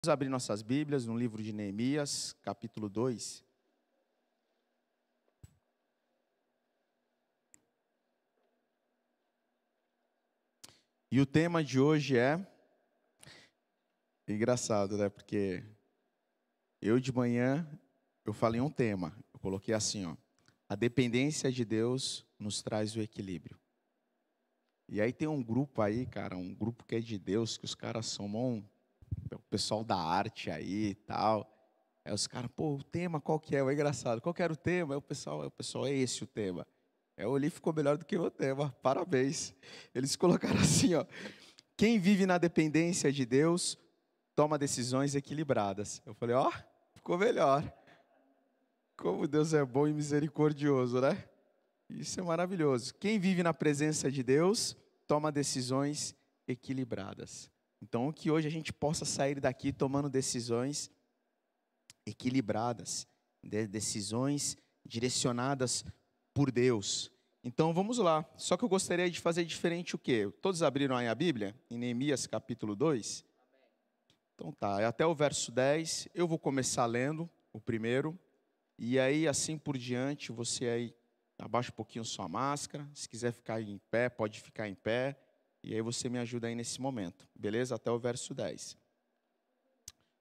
Vamos abrir nossas Bíblias no livro de Neemias, capítulo 2. E o tema de hoje é engraçado, né? Porque eu de manhã eu falei um tema. Eu coloquei assim, ó: a dependência de Deus nos traz o equilíbrio. E aí tem um grupo aí, cara, um grupo que é de Deus, que os caras são o pessoal da arte aí e tal. Aí os caras, pô, o tema qual que é? É engraçado. Qual que era o tema? Aí o pessoal, é esse o tema. Aí eu olhei e ficou melhor do que o tema. Parabéns. Eles colocaram assim, ó: quem vive na dependência de Deus toma decisões equilibradas. Eu falei, ó, ficou melhor. Como Deus é bom e misericordioso, né? Isso é maravilhoso. Quem vive na presença de Deus toma decisões equilibradas. Então, que hoje a gente possa sair daqui tomando decisões equilibradas, decisões direcionadas por Deus. Então vamos lá. Só que eu gostaria de fazer diferente o quê? Todos abriram aí a Bíblia? Em Neemias capítulo 2? Então tá, até o verso 10. Eu vou começar lendo o primeiro. E aí assim por diante, você aí abaixa um pouquinho sua máscara. Se quiser ficar em pé, pode ficar em pé. E aí você me ajuda aí nesse momento. Beleza? Até o verso 10.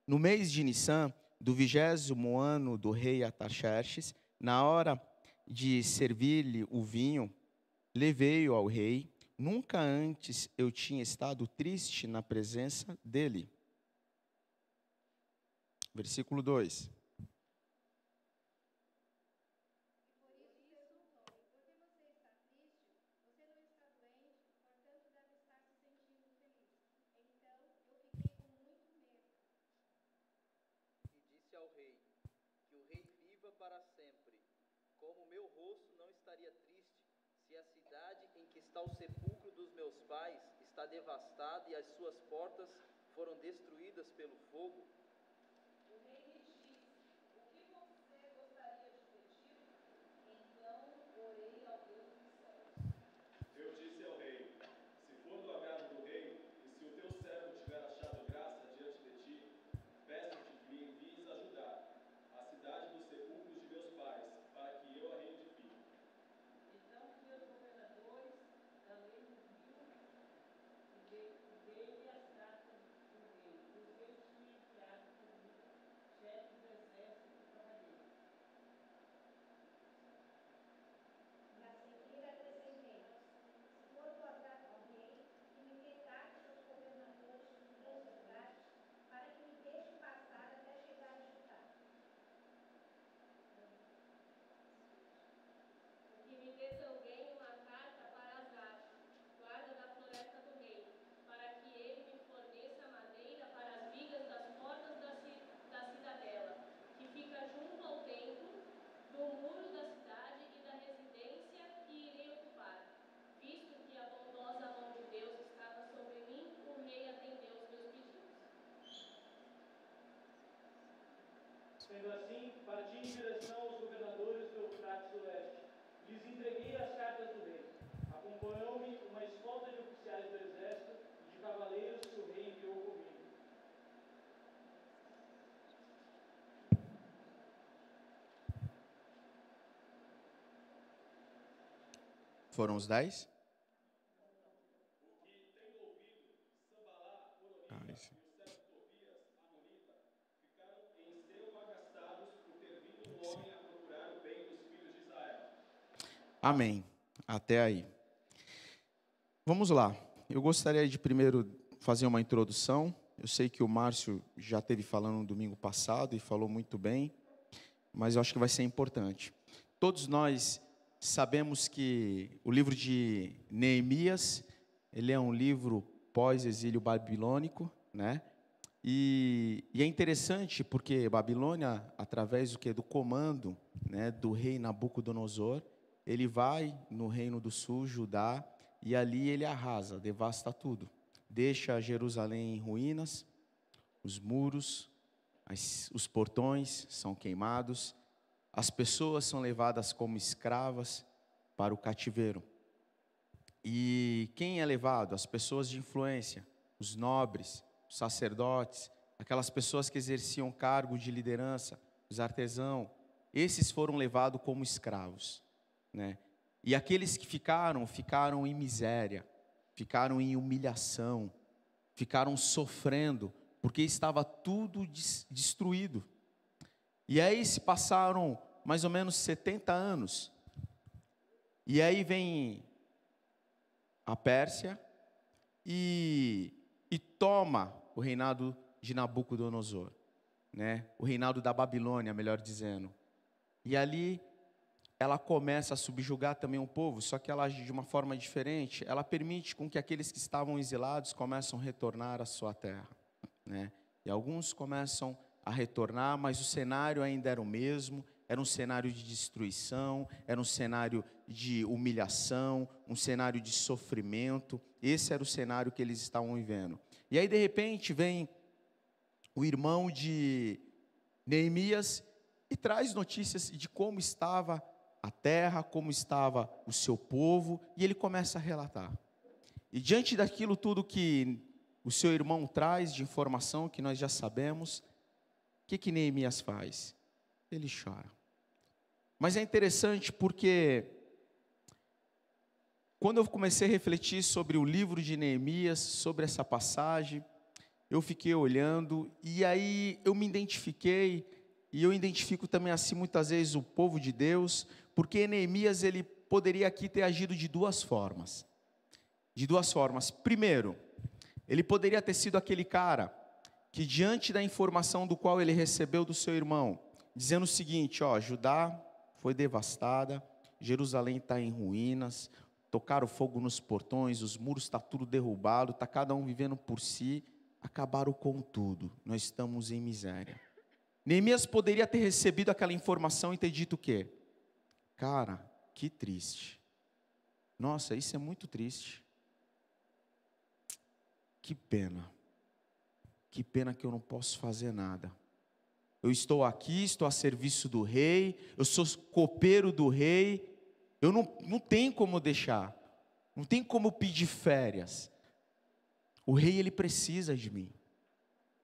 No mês de Nissan, do 20º ano do rei Artaxerxes, na hora de servir-lhe o vinho, levei-o ao rei. Nunca antes eu tinha estado triste na presença dele. Versículo 2. Disse ao rei, que o rei viva para sempre. Como meu rosto não estaria triste, se a cidade em que está o sepulcro dos meus pais está devastada e as suas portas foram destruídas pelo fogo? O rei lhe disse, o que você gostaria de pedir? Então orei ao Deus dos céus. Eu disse ao rei, se for do agrado do rei, e se o teu servo tiver achado graça diante de ti, peço-te que me envies ajudar a cidade dos sepulcros de meus pais, para que eu a reedifique. Então fui aos governadores da lei do rio e dei-lhe as cartas do rei. Os reis tinham enviado comigo, chefe do exército e cavalheiros. Na seguida acrescentei, se for do agrado ao rei, que me dê cartas aos governadores dos 2 Eufrates, para que me deixe passar até chegar a Judá. Que me dê também uma carta para Asaf, guarda da floresta do rei, para que ele me forneça madeira para as vigas das portas da cidadela, que fica junto ao templo, do muro da cidade e da residência que irei ocupar. Visto que a bondosa mão de Deus estava sobre mim, o rei atendeu os meus pedidos. Sendo assim, parti em direção aos governadores do Eufrates Oeste. Lhes entreguei as cartas do rei. Acompanhou-me uma escolta de oficiais do exército e de cavaleiros que o rei enviou comigo. Foram os 10? Amém. Até aí. Vamos lá. Eu gostaria de primeiro fazer uma introdução. Eu sei que o Márcio já esteve falando no domingo passado e falou muito bem, mas eu acho que vai ser importante. Todos nós sabemos que o livro de Neemias, ele é um livro pós-exílio babilônico, né? E é interessante porque Babilônia, através do comando, né, do rei Nabucodonosor, ele vai no reino do sul, Judá, e ali ele arrasa, devasta tudo. Deixa Jerusalém em ruínas, os muros, os portões são queimados, as pessoas são levadas como escravas para o cativeiro. E quem é levado? As pessoas de influência, os nobres, os sacerdotes, aquelas pessoas que exerciam cargo de liderança, os artesãos, esses foram levados como escravos, né? E aqueles que ficaram em miséria, ficaram em humilhação, ficaram sofrendo, porque estava tudo destruído. E aí se passaram mais ou menos 70 anos, e aí vem a Pérsia e toma o reinado de Nabucodonosor, né? O reinado da Babilônia, melhor dizendo. E ali ela começa a subjugar também o povo, só que ela age de uma forma diferente. Ela permite com que aqueles que estavam exilados começam a retornar à sua terra, né? E alguns começam a retornar, mas o cenário ainda era o mesmo. Era um cenário de destruição, era um cenário de humilhação, um cenário de sofrimento. Esse era o cenário que eles estavam vivendo. E aí, de repente, vem o irmão de Neemias e traz notícias de como estava a terra, como estava o seu povo, e ele começa a relatar. E diante daquilo tudo que o seu irmão traz de informação, que nós já sabemos, o que Neemias faz? Ele chora. Mas é interessante porque, quando eu comecei a refletir sobre o livro de Neemias, sobre essa passagem, eu fiquei olhando, e aí eu me identifiquei, e eu identifico também assim muitas vezes o povo de Deus, porque Neemias ele poderia aqui ter agido de duas formas. De duas formas. Primeiro, ele poderia ter sido aquele cara que, diante da informação do qual ele recebeu do seu irmão, dizendo o seguinte: ó, Judá foi devastada, Jerusalém está em ruínas, tocaram fogo nos portões, os muros estão tudo derrubado, está cada um vivendo por si, acabaram com tudo, nós estamos em miséria. Neemias poderia ter recebido aquela informação e ter dito o quê? Cara, que triste. Nossa, isso é muito triste. Que pena. Que pena que eu não posso fazer nada. Eu estou aqui, estou a serviço do rei, eu sou copeiro do rei, eu não tenho como deixar, não tem como pedir férias. O rei, ele precisa de mim.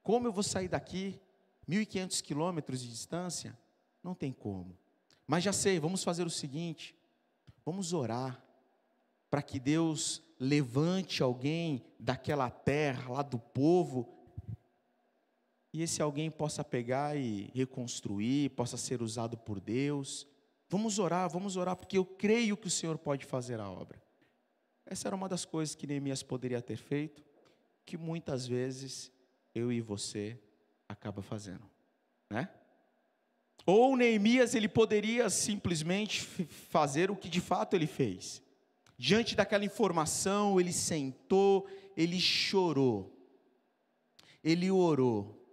Como eu vou sair daqui, 1.500 quilômetros de distância? Não tem como. Mas já sei, vamos fazer o seguinte, vamos orar, para que Deus levante alguém daquela terra, lá do povo, e esse alguém possa pegar e reconstruir, possa ser usado por Deus. Vamos orar, porque eu creio que o Senhor pode fazer a obra. Essa era uma das coisas que Neemias poderia ter feito, que muitas vezes eu e você acaba fazendo, né? Ou Neemias, ele poderia simplesmente fazer o que de fato ele fez. Diante daquela informação, ele sentou, ele chorou, ele orou,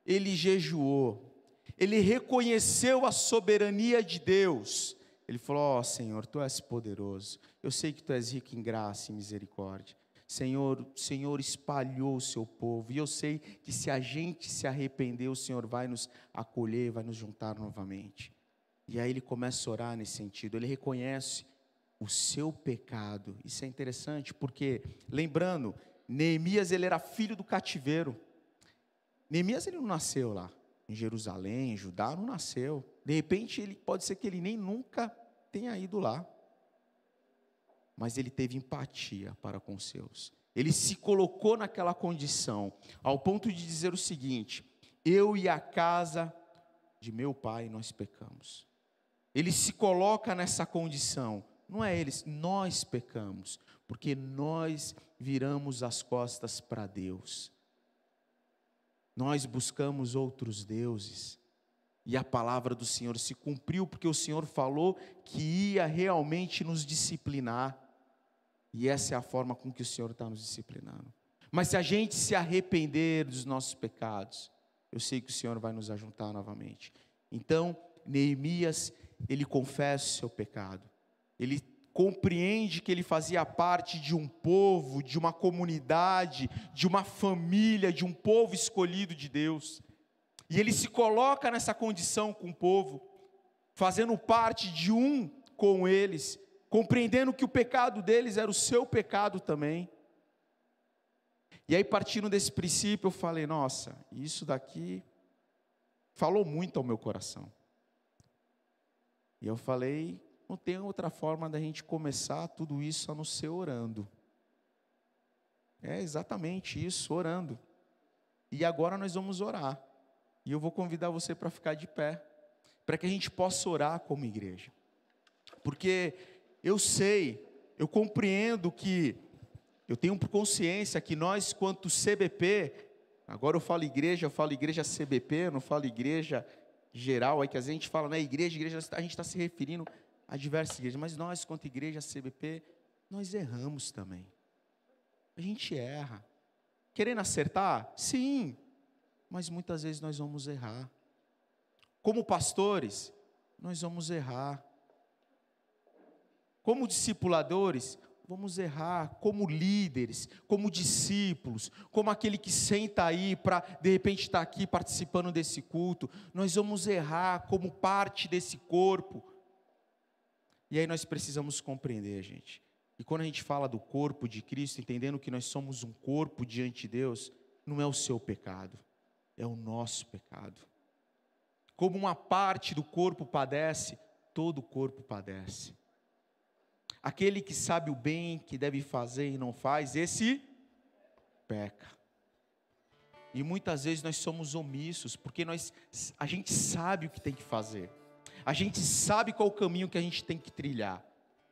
ele jejuou, ele reconheceu a soberania de Deus. Ele falou: ó Senhor, Tu és poderoso, eu sei que Tu és rico em graça e misericórdia. Senhor, o Senhor espalhou o Seu povo, e eu sei que se a gente se arrepender, o Senhor vai nos acolher, vai nos juntar novamente. E aí ele começa a orar nesse sentido, ele reconhece o seu pecado. Isso é interessante, porque, lembrando, Neemias, ele era filho do cativeiro. Neemias, ele não nasceu lá em Jerusalém, em Judá, não nasceu. De repente, pode ser que ele nem nunca tenha ido lá. Mas ele teve empatia para com os seus. Ele se colocou naquela condição, ao ponto de dizer o seguinte: eu e a casa de meu pai, nós pecamos. Ele se coloca nessa condição. Não é eles, nós pecamos, porque nós viramos as costas para Deus. Nós buscamos outros deuses. E a palavra do Senhor se cumpriu, porque o Senhor falou que ia realmente nos disciplinar. E essa é a forma com que o Senhor está nos disciplinando. Mas se a gente se arrepender dos nossos pecados, eu sei que o Senhor vai nos ajuntar novamente. Então, Neemias, ele confessa o seu pecado. Ele compreende que ele fazia parte de um povo, de uma comunidade, de uma família, de um povo escolhido de Deus. E ele se coloca nessa condição com o povo, fazendo parte de um com eles, compreendendo que o pecado deles era o seu pecado também. E aí, partindo desse princípio, eu falei, nossa, isso daqui falou muito ao meu coração. E eu falei, não tem outra forma da gente começar tudo isso a não ser orando. É exatamente isso, orando. E agora nós vamos orar. E eu vou convidar você para ficar de pé, para que a gente possa orar como igreja. Porque eu sei, eu compreendo que, eu tenho consciência que nós, quanto CBP, agora eu falo igreja CBP, eu não falo igreja geral, aí que a gente fala, né, igreja, a gente está se referindo a diversas igrejas, mas nós, quanto igreja CBP, nós erramos também. A gente erra. Querendo acertar? Sim, mas muitas vezes nós vamos errar. Como pastores, nós vamos errar. Como discipuladores, vamos errar. Como líderes, como discípulos, como aquele que senta aí para, de repente, estar aqui participando desse culto, nós vamos errar como parte desse corpo. E aí nós precisamos compreender, gente. E quando a gente fala do corpo de Cristo, entendendo que nós somos um corpo diante de Deus, não é o seu pecado, é o nosso pecado. Como uma parte do corpo padece, todo o corpo padece. Aquele que sabe o bem que deve fazer e não faz, esse peca. E muitas vezes nós somos omissos, porque a gente sabe o que tem que fazer. A gente sabe qual o caminho que a gente tem que trilhar.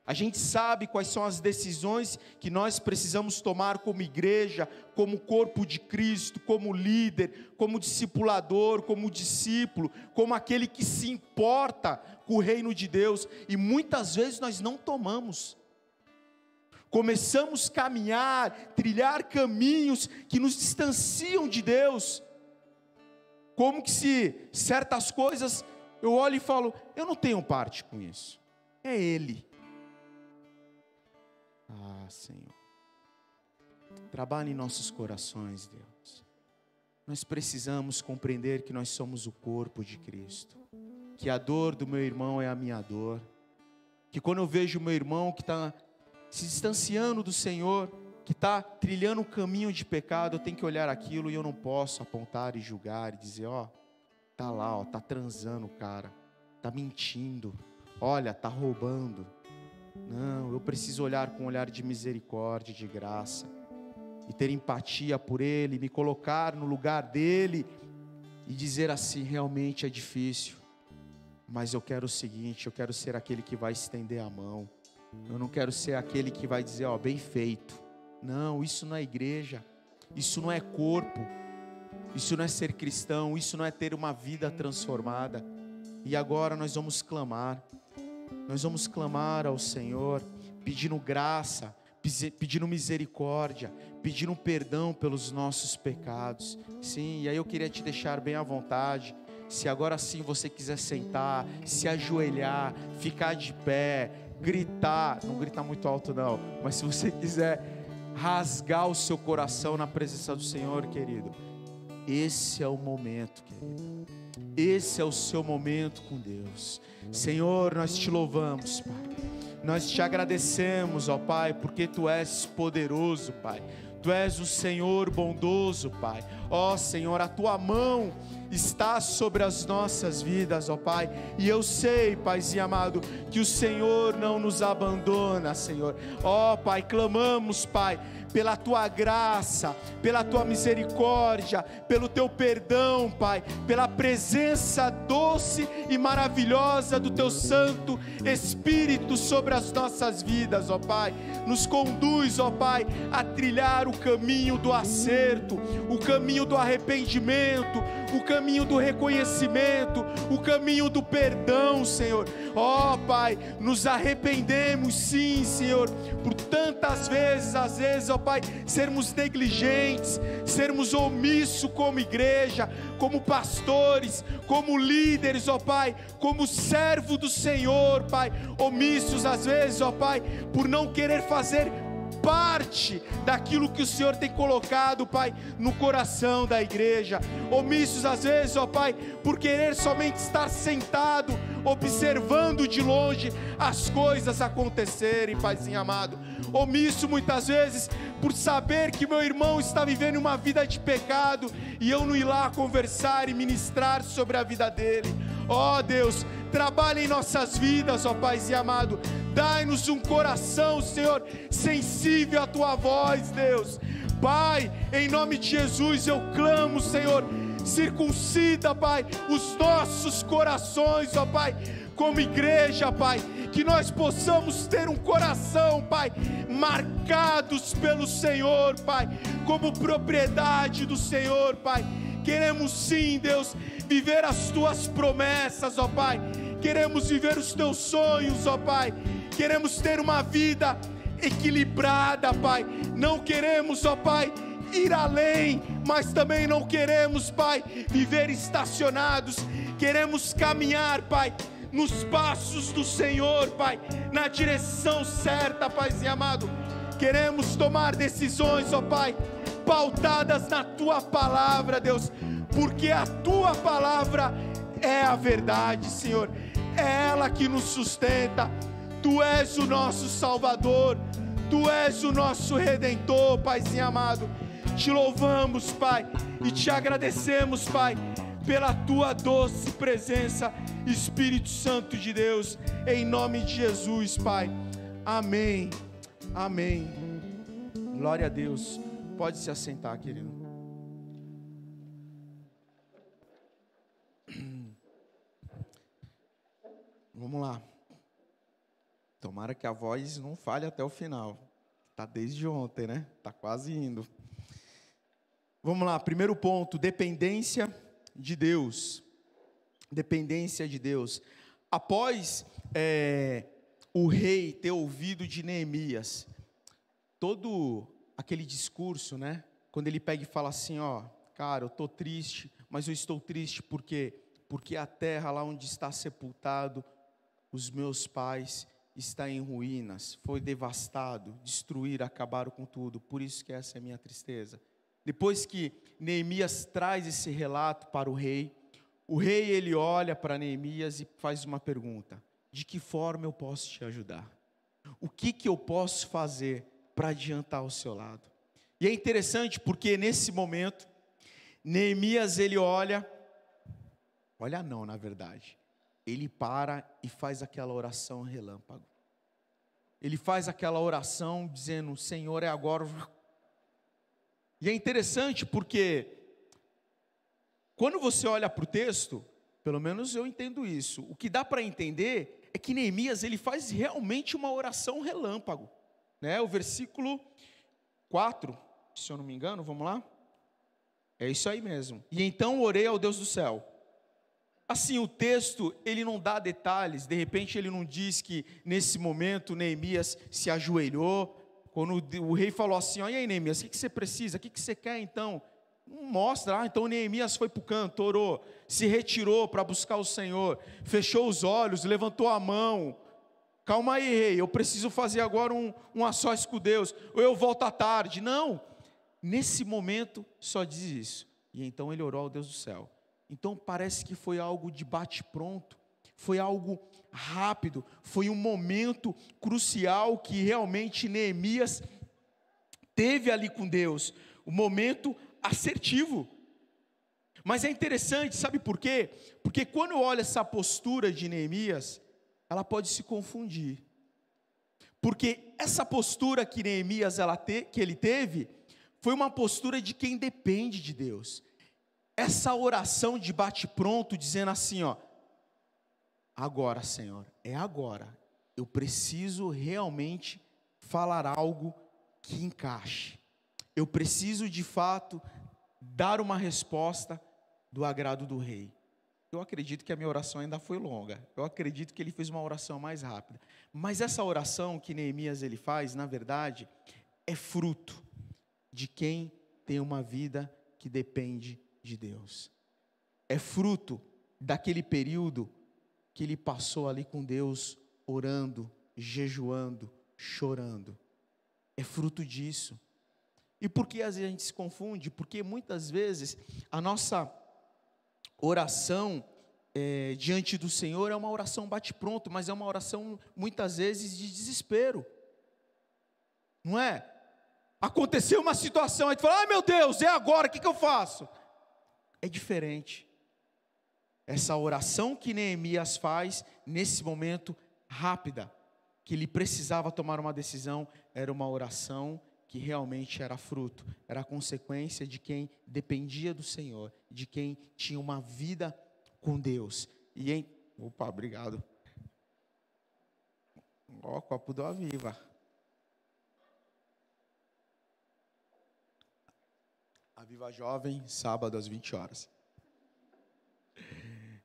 A gente sabe quais são as decisões que nós precisamos tomar como igreja, como corpo de Cristo, como líder, como discipulador, como discípulo, como aquele que se importa com o reino de Deus. E muitas vezes nós não tomamos. Começamos a caminhar, trilhar caminhos que nos distanciam de Deus. Como que se certas coisas eu olho e falo, eu não tenho parte com isso. É Ele. Ah, Senhor, trabalhe em nossos corações, Deus. Nós precisamos compreender que nós somos o corpo de Cristo, que a dor do meu irmão é a minha dor, que quando eu vejo o meu irmão que está se distanciando do Senhor, que está trilhando um caminho de pecado, eu tenho que olhar aquilo e eu não posso apontar e julgar e dizer, ó, tá lá, ó, tá transando o cara, tá mentindo, olha, tá roubando. Não, eu preciso olhar com um olhar de misericórdia, de graça, e ter empatia por ele, me colocar no lugar dele, e dizer assim, realmente é difícil, mas eu quero o seguinte, eu quero ser aquele que vai estender a mão, eu não quero ser aquele que vai dizer, ó, bem feito. Não, isso não é igreja, isso não é corpo, isso não é ser cristão, isso não é ter uma vida transformada. E agora nós vamos clamar ao Senhor, pedindo graça, pedindo misericórdia, pedindo perdão pelos nossos pecados. Sim, e aí eu queria te deixar bem à vontade, se agora sim você quiser sentar, se ajoelhar, ficar de pé, gritar, não gritar muito alto não, mas se você quiser rasgar o seu coração na presença do Senhor, querido, esse é o momento, querido. Esse é o seu momento com Deus. Senhor, nós te louvamos, Pai. Nós te agradecemos, ó Pai, porque Tu és poderoso, Pai. Tu és o Senhor bondoso, Pai. Ó Senhor, a Tua mão está sobre as nossas vidas, ó Pai. E eu sei, Paizinho amado, que o Senhor não nos abandona, Senhor. Ó Pai, clamamos, Pai, pela Tua graça, pela Tua misericórdia, pelo Teu perdão, Pai, pela presença doce e maravilhosa do Teu Santo Espírito sobre as nossas vidas, ó Pai. Nos conduz, ó Pai, a trilhar o caminho do acerto, o caminho do arrependimento, o caminho do reconhecimento, o caminho do perdão, Senhor. Ó Pai, nos arrependemos sim, Senhor, por tantas vezes, às vezes, ó Pai, sermos negligentes, sermos omissos como igreja, como pastores, como líderes, ó Pai, como servo do Senhor, Pai, omissos às vezes, ó Pai, por não querer fazer parte daquilo que o Senhor tem colocado, Pai, no coração da igreja, omissos às vezes, ó Pai, por querer somente estar sentado, observando de longe as coisas acontecerem, Paizinho amado. Omisso muitas vezes por saber que meu irmão está vivendo uma vida de pecado e eu não ir lá conversar e ministrar sobre a vida dele. Ó Deus, trabalha em nossas vidas, ó Paizinho amado. Dai-nos um coração, Senhor, sensível à Tua voz, Deus. Pai, em nome de Jesus eu clamo, Senhor, circuncida, Pai, os nossos corações, ó Pai, como igreja, Pai, que nós possamos ter um coração, Pai, marcados pelo Senhor, Pai, como propriedade do Senhor, Pai. Queremos sim, Deus, viver as Tuas promessas, ó Pai. Queremos viver os Teus sonhos, ó Pai. Queremos ter uma vida equilibrada, Pai. Não queremos, ó Pai, ir além, mas também não queremos, Pai, viver estacionados. Queremos caminhar, Pai, nos passos do Senhor, Pai, na direção certa, Paizinho amado. Queremos tomar decisões, ó Pai, pautadas na Tua palavra, Deus, porque a Tua palavra é a verdade, Senhor. É ela que nos sustenta. Tu és o nosso Salvador, Tu és o nosso Redentor, Paizinho amado. Te louvamos, Pai, e te agradecemos, Pai, pela Tua doce presença, Espírito Santo de Deus, em nome de Jesus, Pai. Amém, amém. Glória a Deus. Pode se assentar, querido. Vamos lá. Tomara que a voz não falhe até o final. Está desde ontem, né? Está quase indo. Vamos lá, primeiro ponto, dependência de Deus. Dependência de Deus. Após o rei ter ouvido de Neemias, todo aquele discurso, né? Quando ele pega e fala assim, ó, cara, eu estou triste, mas eu estou triste porque a terra lá onde está sepultado os meus pais está em ruínas, foi devastado, destruíram, acabaram com tudo, por isso que essa é a minha tristeza. Depois que Neemias traz esse relato para o rei ele olha para Neemias e faz uma pergunta: de que forma eu posso te ajudar? O que eu posso fazer para adiantar ao seu lado? E é interessante porque nesse momento, Neemias ele olha não, na verdade, ele para e faz aquela oração relâmpago. Ele faz aquela oração dizendo, Senhor, é agora. E é interessante porque, quando você olha para o texto, pelo menos eu entendo isso, o que dá para entender é que Neemias, ele faz realmente uma oração relâmpago, né? O versículo 4, se eu não me engano, vamos lá? É isso aí mesmo. E então orei ao Deus do céu. Assim, o texto, ele não dá detalhes, de repente ele não diz que nesse momento Neemias se ajoelhou, quando o rei falou assim, olha aí Neemias, o que você precisa, o que você quer então? Não mostra, então Neemias foi para o canto, orou, se retirou para buscar o Senhor, fechou os olhos, levantou a mão, calma aí rei, eu preciso fazer agora um a sós com Deus, ou eu volto à tarde. Não, nesse momento só diz isso, e então ele orou ao Deus do céu. Então parece que foi algo de bate-pronto, foi algo rápido, foi um momento crucial que realmente Neemias teve ali com Deus, um momento assertivo. Mas é interessante, sabe por quê? Porque quando eu olho essa postura de Neemias, ela pode se confundir. Porque essa postura que Neemias que ele teve, foi uma postura de quem depende de Deus. Essa oração de bate-pronto, dizendo assim, ó, agora Senhor, é agora, eu preciso realmente falar algo que encaixe, eu preciso de fato dar uma resposta do agrado do rei. Eu acredito que a minha oração ainda foi longa, eu acredito que ele fez uma oração mais rápida, mas essa oração que Neemias ele faz, na verdade, é fruto de quem tem uma vida que depende de Deus, é fruto daquele período que ele passou ali com Deus, orando, jejuando, chorando, é fruto disso. E por que às vezes a gente se confunde? Porque muitas vezes a nossa oração, diante do Senhor é uma oração bate-pronto, mas é uma oração muitas vezes de desespero, não é? Aconteceu uma situação, aí tu fala, ai meu Deus, é agora, o que eu faço? É diferente. Essa oração que Neemias faz, nesse momento, rápida, que ele precisava tomar uma decisão, era uma oração que realmente era fruto, era a consequência de quem dependia do Senhor, de quem tinha uma vida com Deus. Opa, obrigado. Ó, copo do Aviva. Aviva Jovem, sábado às 20 horas.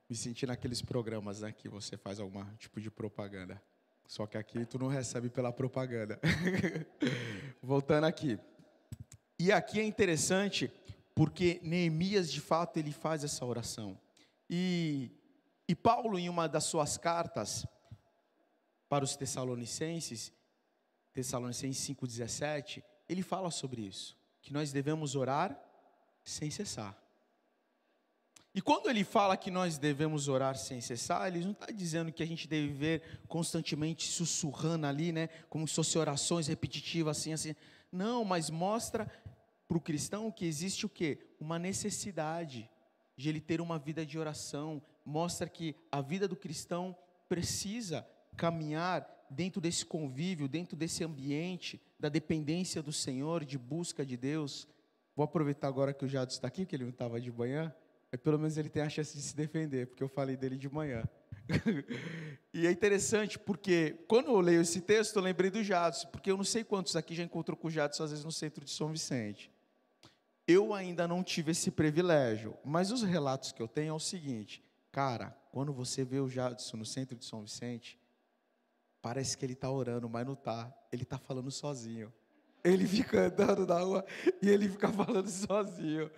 Me senti naqueles programas, né, que você faz algum tipo de propaganda. Só que aqui tu não recebe pela propaganda. Voltando aqui. E aqui é interessante, porque Neemias, de fato, ele faz essa oração. E Paulo, em uma das suas cartas para os Tessalonicenses 5,17, ele fala sobre isso, que nós devemos orar sem cessar. E quando ele fala que nós devemos orar sem cessar, ele não está dizendo que a gente deve viver constantemente sussurrando ali, né, como se fossem orações repetitivas, assim. Não, mas mostra para o cristão que existe o quê? Uma necessidade de ele ter uma vida de oração. Mostra que a vida do cristão precisa caminhar dentro desse convívio, dentro desse ambiente, da dependência do Senhor, de busca de Deus. Vou aproveitar agora que o Jadson está aqui, que ele não estava de manhã. Pelo menos ele tem a chance de se defender, porque eu falei dele de manhã. E é interessante, porque quando eu leio esse texto, eu lembrei do Jadson, porque eu não sei quantos aqui já encontrou com o Jadson, às vezes no centro de São Vicente. Eu ainda não tive esse privilégio, mas os relatos que eu tenho é o seguinte, cara, quando você vê o Jadson no centro de São Vicente, parece que ele está orando, mas não está, ele está falando sozinho. Ele fica andando na rua e ele fica falando sozinho.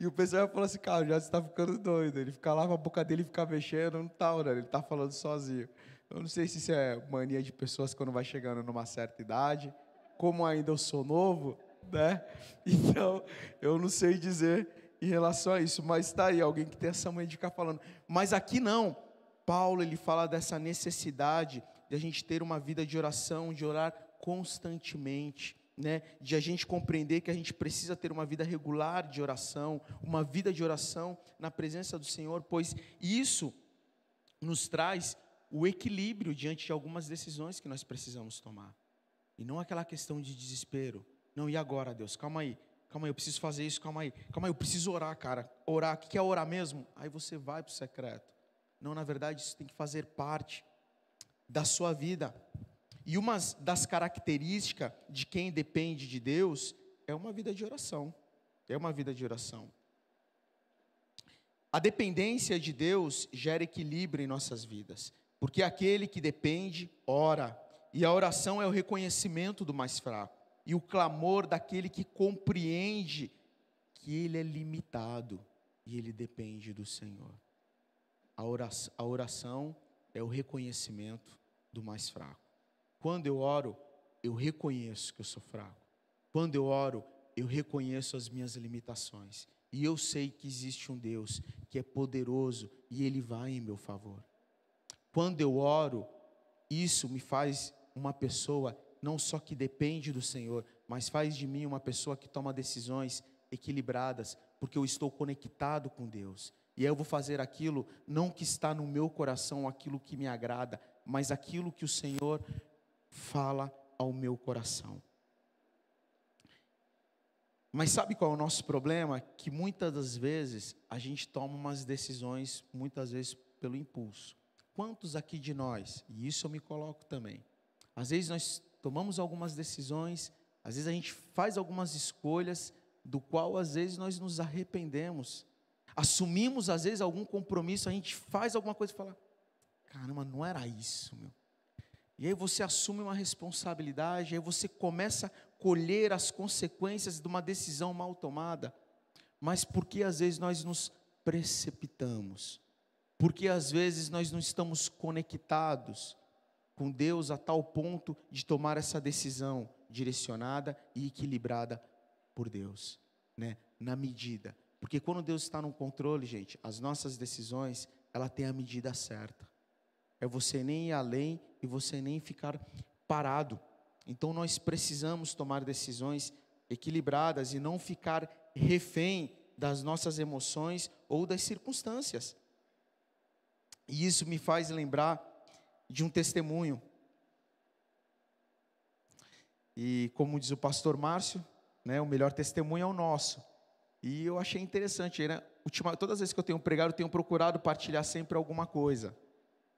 E o pessoal fala assim, cara, já está ficando doido. Ele fica lá, a boca dele fica mexendo, não está orando, ele está falando sozinho. Eu não sei se isso é mania de pessoas quando vai chegando numa certa idade. Como ainda eu sou novo, né? Então, eu não sei dizer em relação a isso. Mas está aí, alguém que tem essa mania de ficar falando. Mas aqui não. Paulo, ele fala dessa necessidade de a gente ter uma vida de oração, de orar constantemente, né? De a gente compreender que a gente precisa ter uma vida regular de oração, uma vida de oração na presença do Senhor, pois isso nos traz o equilíbrio diante de algumas decisões que nós precisamos tomar, e não aquela questão de desespero, não, e agora Deus, calma aí, eu preciso fazer isso, calma aí, eu preciso orar, cara, orar, o que é orar mesmo? Aí você vai para o secreto, não, na verdade isso tem que fazer parte da sua vida. E uma das características de quem depende de Deus é uma vida de oração. É uma vida de oração. A dependência de Deus gera equilíbrio em nossas vidas, porque aquele que depende, ora. E a oração é o reconhecimento do mais fraco, e o clamor daquele que compreende que ele é limitado e ele depende do Senhor. A oração é o reconhecimento do mais fraco. Quando eu oro, eu reconheço que eu sou fraco. Quando eu oro, eu reconheço as minhas limitações. E eu sei que existe um Deus que é poderoso e Ele vai em meu favor. Quando eu oro, isso me faz uma pessoa não só que depende do Senhor, mas faz de mim uma pessoa que toma decisões equilibradas, porque eu estou conectado com Deus. E aí eu vou fazer aquilo, não que está no meu coração, aquilo que me agrada, mas aquilo que o Senhor fala ao meu coração. Mas sabe qual é o nosso problema? Que muitas das vezes a gente toma umas decisões, muitas vezes pelo impulso. Quantos aqui de nós, e isso eu me coloco também, às vezes nós tomamos algumas decisões, às vezes a gente faz algumas escolhas, do qual às vezes nós nos arrependemos, assumimos às vezes algum compromisso, a gente faz alguma coisa e fala, caramba, não era isso, meu. E aí você assume uma responsabilidade, aí você começa a colher as consequências de uma decisão mal tomada. Mas por que às vezes nós nos precipitamos? Porque às vezes nós não estamos conectados com Deus a tal ponto de tomar essa decisão direcionada e equilibrada por Deus, né? Na medida. Porque quando Deus está no controle, gente, as nossas decisões, ela tem a medida certa. É você nem ir além e você nem ficar parado. Então nós precisamos tomar decisões equilibradas e não ficar refém das nossas emoções ou das circunstâncias. E isso me faz lembrar de um testemunho. E como diz o pastor Márcio, né, o melhor testemunho é o nosso. E eu achei interessante, né? Todas as vezes que eu tenho pregado, eu tenho procurado partilhar sempre alguma coisa,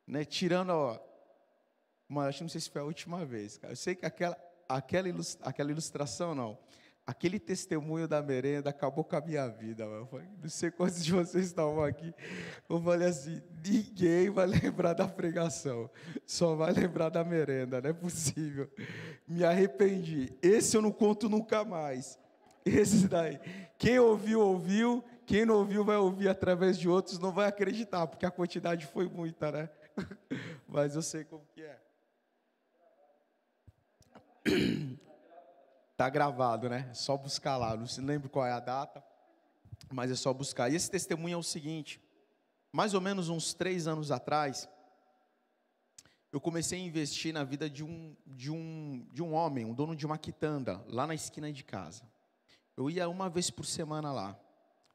né? Tirando, acho que não sei se foi a última vez, cara. Eu sei que aquela ilustração, não. Aquele testemunho da merenda acabou com a minha vida, mano. Não sei quantos de vocês estavam aqui. Eu falei assim, ninguém vai lembrar da pregação, só vai lembrar da merenda, não é possível. Me arrependi. Esse eu não conto nunca mais. Esse daí. Quem ouviu, ouviu. Quem não ouviu, vai ouvir através de outros, não vai acreditar, porque a quantidade foi muita, né? Mas eu sei como que é. Está gravado, né? É só buscar lá. Não se lembro qual é a data, mas é só buscar. E esse testemunho é o seguinte: mais ou menos uns 3 anos atrás, eu comecei a investir na vida de um homem, um dono de uma quitanda, lá na esquina de casa. Eu ia uma vez por semana lá,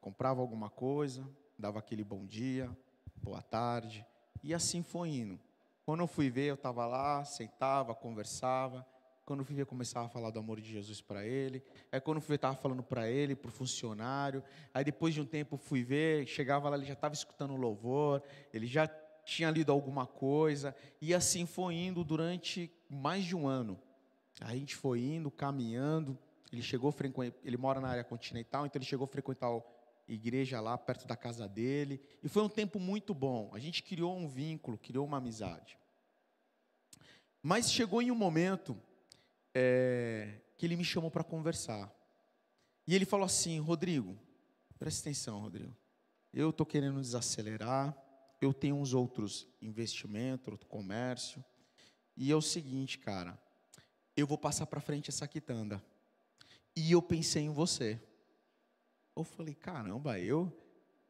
comprava alguma coisa, dava aquele bom dia, boa tarde, e assim foi indo. Quando eu fui ver, eu estava lá, sentava, conversava. Quando eu fui ver, começava a falar do amor de Jesus para ele. Aí quando eu fui ver, estava falando para ele, para o funcionário. Aí depois de um tempo eu fui ver, chegava lá, ele já estava escutando louvor, ele já tinha lido alguma coisa. E assim foi indo durante mais de um ano. Aí a gente foi indo, caminhando. Ele mora na área continental, então ele chegou a frequentar a igreja lá perto da casa dele. E foi um tempo muito bom. A gente criou um vínculo, criou uma amizade. Mas chegou em um momento que ele me chamou para conversar. E ele falou assim: Rodrigo, presta atenção, Rodrigo. Eu estou querendo desacelerar, eu tenho uns outros investimentos, outro comércio. E é o seguinte, cara, eu vou passar para frente essa quitanda. E eu pensei em você. Eu falei, caramba, eu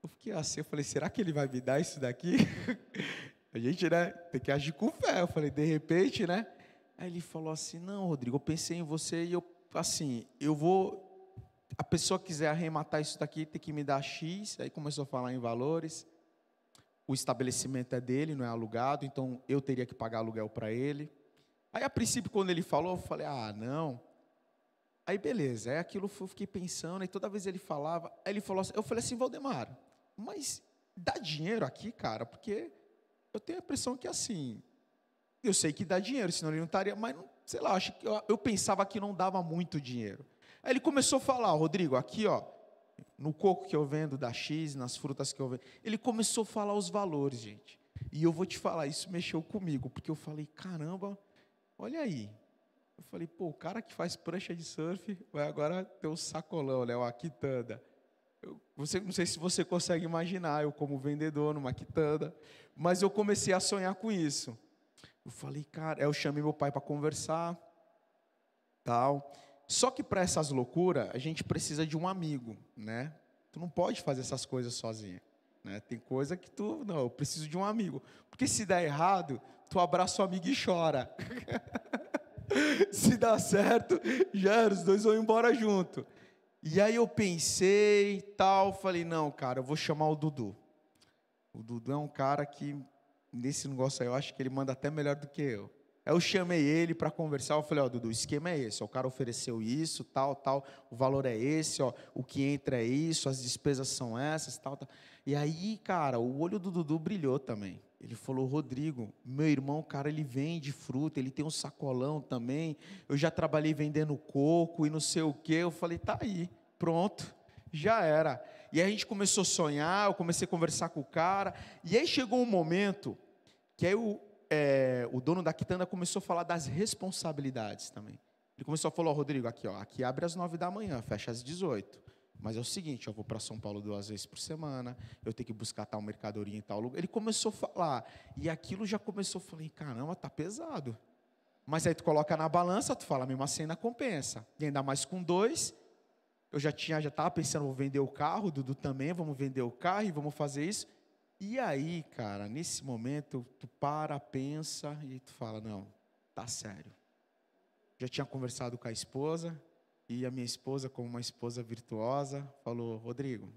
fiquei assim, eu falei, será que ele vai me dar isso daqui? A gente, né, tem que agir com fé. Eu falei, de repente, né? Aí ele falou assim, não, Rodrigo, eu pensei em você e a pessoa quiser arrematar isso daqui, tem que me dar X. Aí começou a falar em valores. O estabelecimento é dele, não é alugado, então eu teria que pagar aluguel para ele. Aí a princípio, quando ele falou, eu falei, não. Aí beleza, aí aquilo eu fiquei pensando, e toda vez ele falava, aí ele falou assim, eu falei assim, Valdemar, mas dá dinheiro aqui, cara? Porque eu tenho a impressão que assim, eu sei que dá dinheiro, senão ele não estaria, mas não, sei lá, acho que eu pensava que não dava muito dinheiro. Aí ele começou a falar, Rodrigo, aqui ó, no coco que eu vendo da X, nas frutas que eu vendo, ele começou a falar os valores, gente. E eu vou te falar, isso mexeu comigo, porque eu falei, caramba, olha aí. Eu falei, pô, o cara que faz prancha de surf vai agora ter um sacolão, né, uma quitanda. Não sei se você consegue imaginar, eu como vendedor numa quitanda, mas eu comecei a sonhar com isso. Eu falei, cara, eu chamei meu pai para conversar, tal. Só que para essas loucuras, a gente precisa de um amigo, né? Tu não pode fazer essas coisas sozinho, né? Tem coisa que não, eu preciso de um amigo. Porque se der errado, tu abraça o amigo e chora. Se dá certo, os dois vão embora junto. E aí eu pensei, tal, falei, não, cara, eu vou chamar o Dudu. O Dudu é um cara que, nesse negócio aí, eu acho que ele manda até melhor do que eu. Aí eu chamei ele para conversar, eu falei, Dudu, o esquema é esse, o cara ofereceu isso, tal, o valor é esse, o que entra é isso, as despesas são essas, tal. E aí, cara, o olho do Dudu brilhou também. Ele falou, Rodrigo, meu irmão, cara, ele vende fruta, ele tem um sacolão também, eu já trabalhei vendendo coco e não sei o quê. Eu falei, tá aí, pronto, já era. E aí a gente começou a sonhar, eu comecei a conversar com o cara, e aí chegou um momento que aí o dono da quitanda começou a falar das responsabilidades também. Ele começou a falar, Rodrigo, aqui abre às 9 da manhã, fecha às 18. Mas é o seguinte, eu vou para São Paulo 2 vezes por semana, eu tenho que buscar tal mercadoria em tal lugar. Ele começou a falar, e aquilo já começou, eu falei, caramba, tá pesado. Mas aí tu coloca na balança, tu fala, mesmo assim ainda compensa. E ainda mais com 2, eu já estava pensando, vou vender o carro, o Dudu também, vamos vender o carro e vamos fazer isso. E aí, cara, nesse momento, tu para, pensa e tu fala, não, tá sério. Já tinha conversado com a esposa, e a minha esposa, como uma esposa virtuosa, falou, Rodrigo,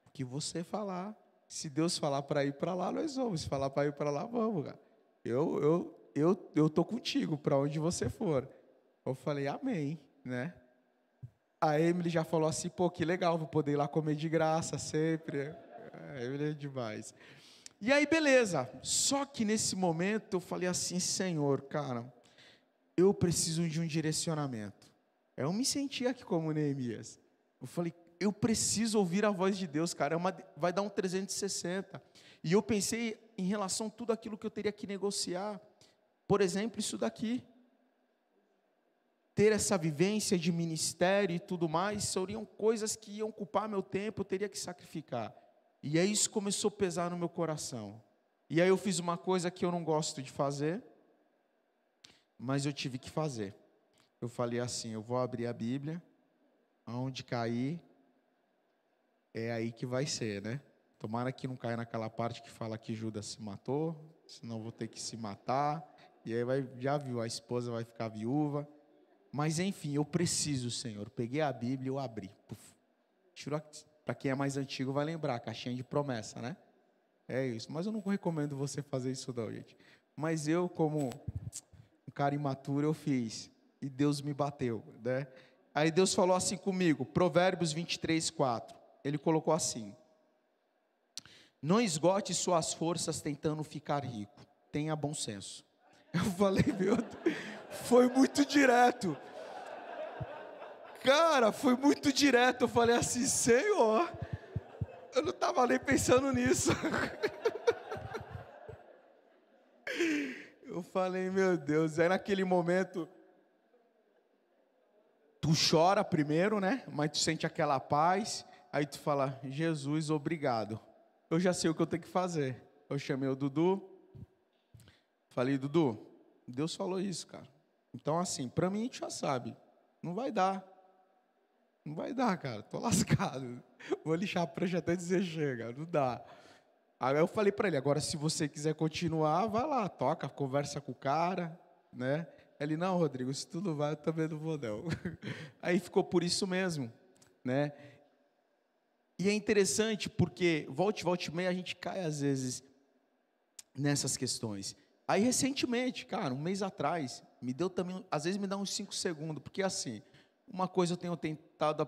o que você falar, se Deus falar para ir para lá, nós vamos. Se falar para ir para lá, vamos, cara. Eu tô contigo para onde você for. Eu falei, amém, né? A Emily já falou assim, pô, que legal, vou poder ir lá comer de graça sempre. A Emily é demais. E aí, beleza. Só que nesse momento eu falei assim, Senhor, cara, eu preciso de um direcionamento. Eu me senti aqui como Neemias. Eu falei, eu preciso ouvir a voz de Deus, cara. Vai dar um 360. E eu pensei em relação a tudo aquilo que eu teria que negociar. Por exemplo, isso daqui. Ter essa vivência de ministério e tudo mais, seriam coisas que iam ocupar meu tempo, eu teria que sacrificar. E aí isso começou a pesar no meu coração. E aí eu fiz uma coisa que eu não gosto de fazer, mas eu tive que fazer. Eu falei assim, eu vou abrir a Bíblia, aonde cair, é aí que vai ser, né? Tomara que não caia naquela parte que fala que Judas se matou, senão eu vou ter que se matar, e aí já viu, a esposa vai ficar viúva. Mas enfim, eu preciso, Senhor. Peguei a Bíblia e eu abri. Para quem é mais antigo vai lembrar, caixinha de promessa, né? É isso. Mas eu não recomendo você fazer isso não, gente. Mas eu, como um cara imaturo, eu fiz. E Deus me bateu, né? Aí Deus falou assim comigo, Provérbios 23, 4. Ele colocou assim: não esgote suas forças tentando ficar rico. Tenha bom senso. Eu falei, meu Deus, foi muito direto. Cara, foi muito direto. Eu falei assim, Senhor, eu não estava nem pensando nisso. Eu falei, meu Deus. Aí naquele momento, tu chora primeiro, né? Mas tu sente aquela paz. Aí tu fala, Jesus, obrigado. Eu já sei o que eu tenho que fazer. Eu chamei o Dudu. Falei, Dudu, Deus falou isso, cara. Então assim, pra mim a gente já sabe. Não vai dar. Não vai dar, cara. Tô lascado. Vou lixar a prancha até dizer chega. Não dá. Aí eu falei pra ele, agora se você quiser continuar, vai lá, toca, conversa com o cara, né? Ele, não, Rodrigo, se tu não vai, eu também não vou não. Aí ficou por isso mesmo, né? E é interessante porque, volte e meia, a gente cai às vezes nessas questões. Aí recentemente, cara, um mês atrás, me deu também, às vezes me dá uns 5 segundos, porque assim, uma coisa eu tenho tentado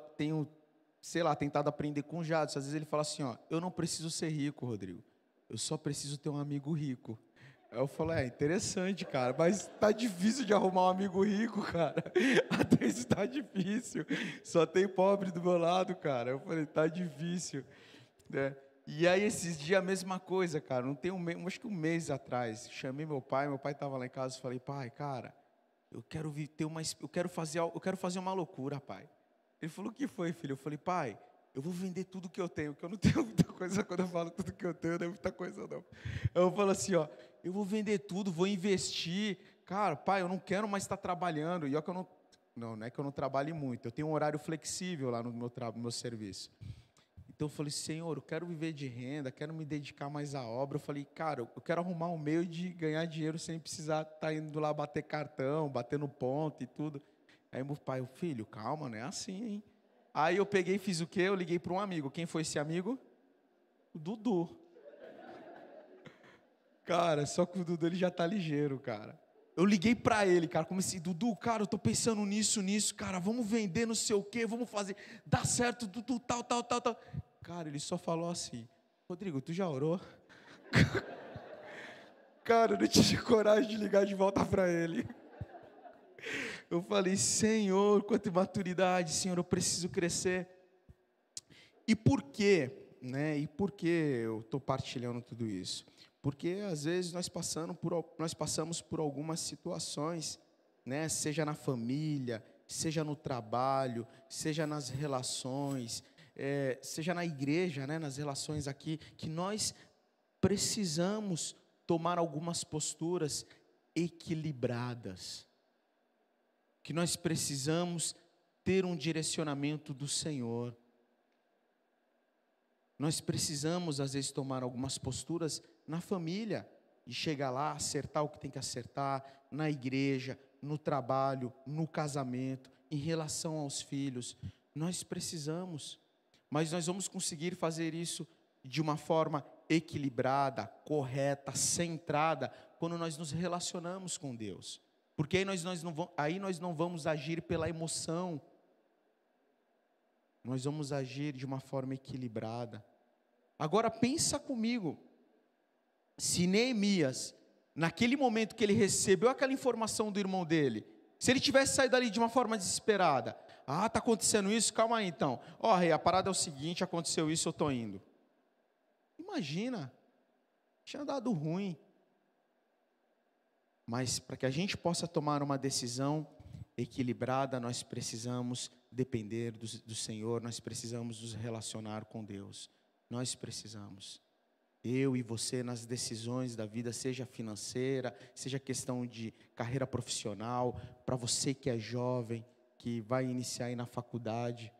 aprender com o Jadson. Às vezes ele fala assim, ó, eu não preciso ser rico, Rodrigo, eu só preciso ter um amigo rico. Aí eu falo, interessante, cara, mas tá difícil de arrumar um amigo rico, cara. Até isso tá difícil. Só tem pobre do meu lado, cara. Eu falei, tá difícil, né? E aí esses dias a mesma coisa, cara. Não tem acho que um mês atrás, chamei meu pai estava lá em casa, falei, pai, cara, eu quero fazer uma loucura, pai. Ele falou, o que foi, filho? Eu falei, pai, eu vou vender tudo que eu tenho, porque eu não tenho muita coisa. Quando eu falo tudo que eu tenho, não é muita coisa não. Eu falo assim, ó, eu vou vender tudo, vou investir. Cara, pai, eu não quero mais estar trabalhando. E ó, que eu não é que eu não trabalhe muito. Eu tenho um horário flexível lá no meu serviço. Então eu falei, Senhor, eu quero viver de renda, quero me dedicar mais à obra. Eu falei, cara, eu quero arrumar um meio de ganhar dinheiro sem precisar estar indo lá bater cartão, batendo ponto e tudo. Aí meu pai, filho, calma, não é assim, hein? Aí eu peguei e fiz o quê? Eu liguei para um amigo. Quem foi esse amigo? O Dudu. Cara, só que o Dudu ele já tá ligeiro, cara. Eu liguei para ele, cara, comecei, Dudu, cara, eu tô pensando nisso, cara, vamos vender não sei o quê, vamos fazer, dá certo, Dudu, tal. Cara, ele só falou assim, Rodrigo, tu já orou? Cara, eu não tive coragem de ligar de volta para ele. Eu falei, Senhor, quanta imaturidade, Senhor, eu preciso crescer. E por quê? Né? E por que eu estou partilhando tudo isso? Porque às vezes nós passamos por algumas situações, né? Seja na família, seja no trabalho, seja nas relações, seja na igreja, né? Nas relações aqui, que nós precisamos tomar algumas posturas equilibradas, que nós precisamos ter um direcionamento do Senhor. Nós precisamos, às vezes, tomar algumas posturas na família, de chegar lá, acertar o que tem que acertar, na igreja, no trabalho, no casamento, em relação aos filhos. Nós precisamos, mas nós vamos conseguir fazer isso de uma forma equilibrada, correta, centrada, quando nós nos relacionamos com Deus. Porque aí nós não vamos agir pela emoção, nós vamos agir de uma forma equilibrada. Agora pensa comigo, se Neemias, naquele momento que ele recebeu aquela informação do irmão dele, se ele tivesse saído ali de uma forma desesperada, está acontecendo isso, calma aí então, rei, a parada é o seguinte, aconteceu isso, eu estou indo. Imagina, tinha dado ruim. Mas para que a gente possa tomar uma decisão equilibrada, nós precisamos depender do Senhor, nós precisamos nos relacionar com Deus. Nós precisamos. Eu e você nas decisões da vida, seja financeira, seja questão de carreira profissional, para você que é jovem, que vai iniciar aí na faculdade,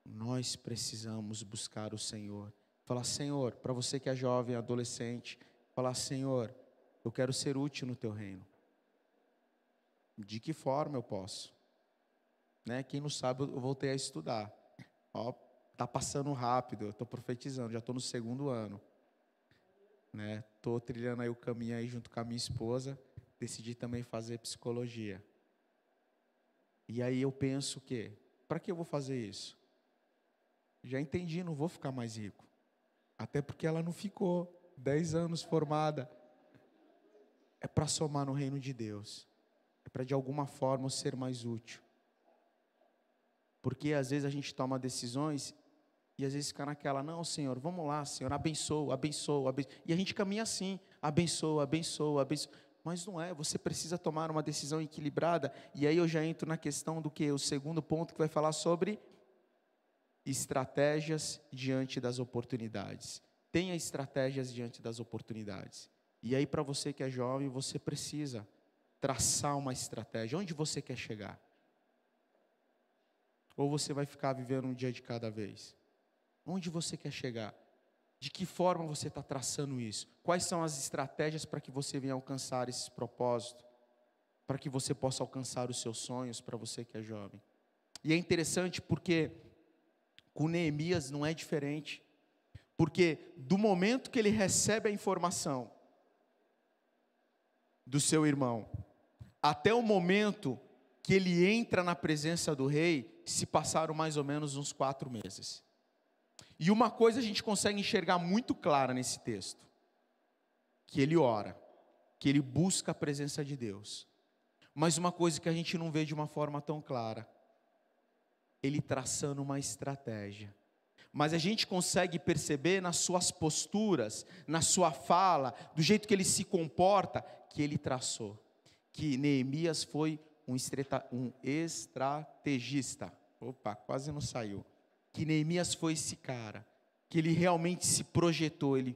nós precisamos buscar o Senhor. Falar, Senhor, para você que é jovem, adolescente, falar, Senhor, eu quero ser útil no teu reino. De que forma eu posso? Quem não sabe, eu voltei a estudar. Está passando rápido, eu estou profetizando, já estou no 2º ano. Estou trilhando aí o caminho aí junto com a minha esposa, decidi também fazer psicologia. E aí eu penso que, para que eu vou fazer isso? Já entendi, não vou ficar mais rico. Até porque ela não ficou 10 anos formada. É para somar no reino de Deus. É para de alguma forma ser mais útil. Porque às vezes a gente toma decisões e às vezes fica naquela, não, Senhor, vamos lá, Senhor, abençoa, abençoa, abençoa. E a gente caminha assim, abençoa, abençoa, abençoa. Mas não é, você precisa tomar uma decisão equilibrada. E aí eu já entro na questão do que? O segundo ponto que vai falar sobre estratégias diante das oportunidades. Tenha estratégias diante das oportunidades. E aí para você que é jovem, você precisa traçar uma estratégia. Onde você quer chegar? Ou você vai ficar vivendo um dia de cada vez? Onde você quer chegar? De que forma você está traçando isso? Quais são as estratégias para que você venha alcançar esses propósitos? Para que você possa alcançar os seus sonhos, para você que é jovem. E é interessante porque com Neemias não é diferente. Porque do momento que ele recebe a informação do seu irmão, até o momento que ele entra na presença do rei, se passaram mais ou menos uns 4 meses. E uma coisa a gente consegue enxergar muito clara nesse texto, que ele ora, que ele busca a presença de Deus. Mas uma coisa que a gente não vê de uma forma tão clara, ele traçando uma estratégia. Mas a gente consegue perceber nas suas posturas, na sua fala, do jeito que ele se comporta, que ele traçou. Que Neemias foi um estrategista. Opa, quase não saiu. Que Neemias foi esse cara, que ele realmente se projetou, ele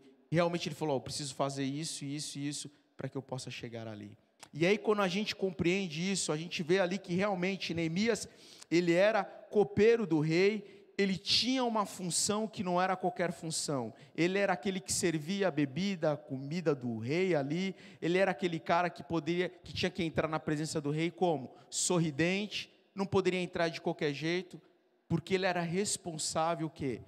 falou, preciso fazer isso, isso e isso, para que eu possa chegar ali. E aí quando a gente compreende isso, a gente vê ali que realmente Neemias, ele era copeiro do rei, ele tinha uma função que não era qualquer função, ele era aquele que servia a bebida, a comida do rei ali, ele era aquele cara que tinha que entrar na presença do rei como? Sorridente, não poderia entrar de qualquer jeito, porque ele era responsável o quê?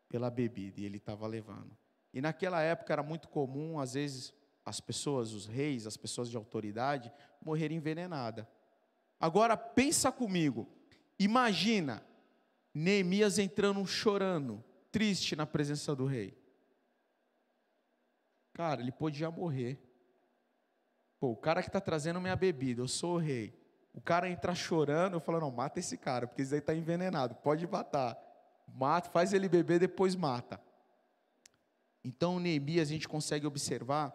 Pela bebida, e ele estava levando. E naquela época era muito comum, às vezes, as pessoas, os reis, as pessoas de autoridade, morrerem envenenadas. Agora, pensa comigo, imagina Neemias entrando chorando, triste na presença do rei. Cara, ele podia morrer. O cara que está trazendo minha bebida, eu sou o rei. O cara entra chorando, eu falo, não, mata esse cara, porque esse daí está envenenado, pode matar. Mata, faz ele beber, depois mata. Então, Neemias, a gente consegue observar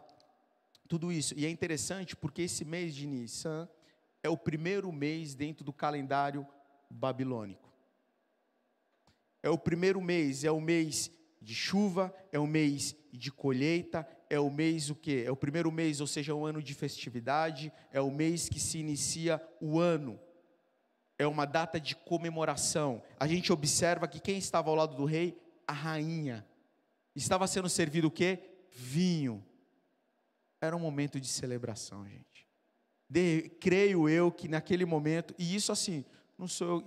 tudo isso. E é interessante porque esse mês de Nissan é o primeiro mês dentro do calendário babilônico. É o primeiro mês, é o mês de chuva, é o mês de colheita, é o mês o quê? É o primeiro mês, ou seja, um ano de festividade, é o mês que se inicia o ano. É uma data de comemoração. A gente observa que quem estava ao lado do rei a rainha. Estava sendo servido o quê? Vinho. Era um momento de celebração, gente. Creio eu que naquele momento, e isso assim,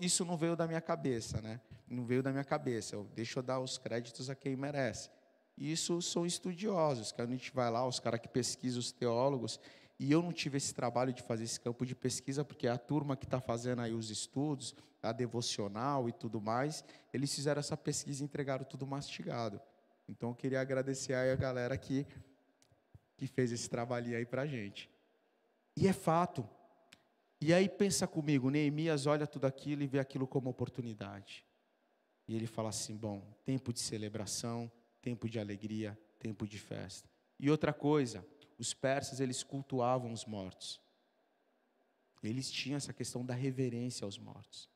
isso não veio da minha cabeça, né? Não veio da minha cabeça. Deixa eu dar os créditos a quem merece. Isso são estudiosos, que a gente vai lá, os caras que pesquisam, os teólogos, e eu não tive esse trabalho de fazer esse campo de pesquisa, porque a turma que está fazendo aí os estudos, a devocional e tudo mais, eles fizeram essa pesquisa e entregaram tudo mastigado. Então eu queria agradecer aí a galera que fez esse trabalhinho aí pra gente. E é fato. E aí pensa comigo, Neemias olha tudo aquilo e vê aquilo como oportunidade. E ele fala assim, bom, tempo de celebração, tempo de alegria, tempo de festa. E outra coisa, os persas, eles cultuavam os mortos. Eles tinham essa questão da reverência aos mortos.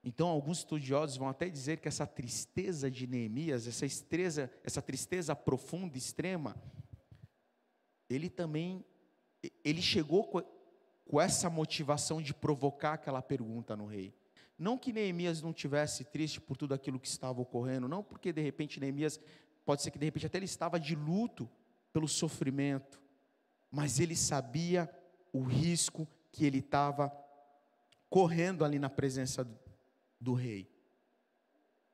Então, alguns estudiosos vão até dizer que essa tristeza de Neemias, essa tristeza profunda, extrema, ele chegou com essa motivação de provocar aquela pergunta no rei. Não que Neemias não tivesse triste por tudo aquilo que estava ocorrendo, não porque de repente Neemias, pode ser que de repente até ele estava de luto pelo sofrimento, mas ele sabia o risco que ele estava correndo ali na presença do rei.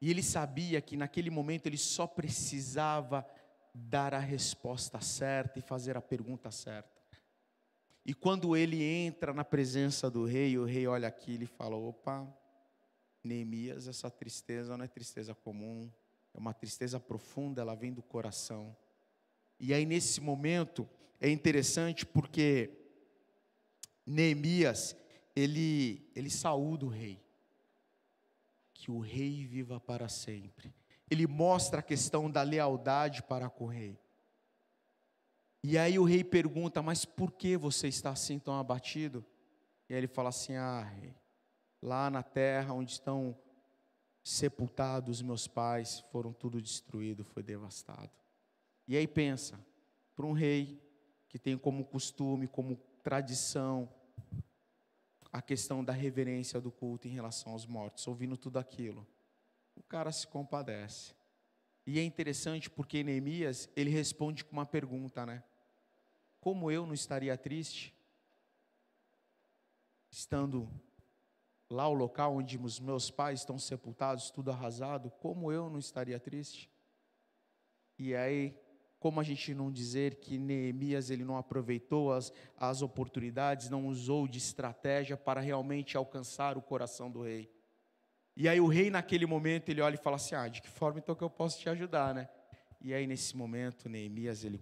E ele sabia que naquele momento ele só precisava dar a resposta certa e fazer a pergunta certa. E quando ele entra na presença do rei, o rei olha aquilo e fala, opa, Neemias, essa tristeza não é tristeza comum, é uma tristeza profunda, ela vem do coração. E aí nesse momento, é interessante porque Neemias, ele saúda o rei. Que o rei viva para sempre. Ele mostra a questão da lealdade para com o rei. E aí o rei pergunta, mas por que você está assim tão abatido? E aí ele fala assim, rei, lá na terra onde estão sepultados meus pais, foram tudo destruído, foi devastado. E aí pensa, para um rei que tem como costume, como tradição, a questão da reverência do culto em relação aos mortos, ouvindo tudo aquilo, o cara se compadece. E é interessante porque Neemias, ele responde com uma pergunta, né? Como eu não estaria triste, estando lá o local onde os meus pais estão sepultados, tudo arrasado, como eu não estaria triste? E aí, como a gente não dizer que Neemias ele não aproveitou as oportunidades, não usou de estratégia para realmente alcançar o coração do rei. E aí o rei naquele momento ele olha e fala assim, de que forma então que eu posso te ajudar, né? E aí nesse momento Neemias ele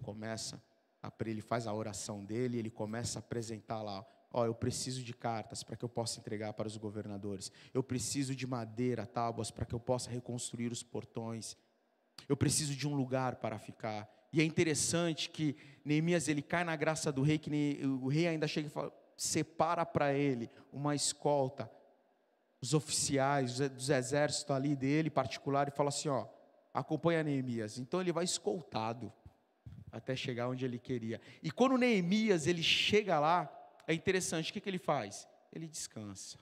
faz a oração dele, ele começa a apresentar lá, eu preciso de cartas para que eu possa entregar para os governadores, eu preciso de madeira, tábuas para que eu possa reconstruir os portões, eu preciso de um lugar para ficar. E é interessante que Neemias ele cai na graça do rei, que o rei ainda chega e fala, separa para ele uma escolta, os oficiais dos exércitos ali dele, particular, e fala assim, acompanha Neemias. Então ele vai escoltado até chegar onde ele queria. E quando Neemias ele chega lá, é interessante, o que ele faz? Ele descansa,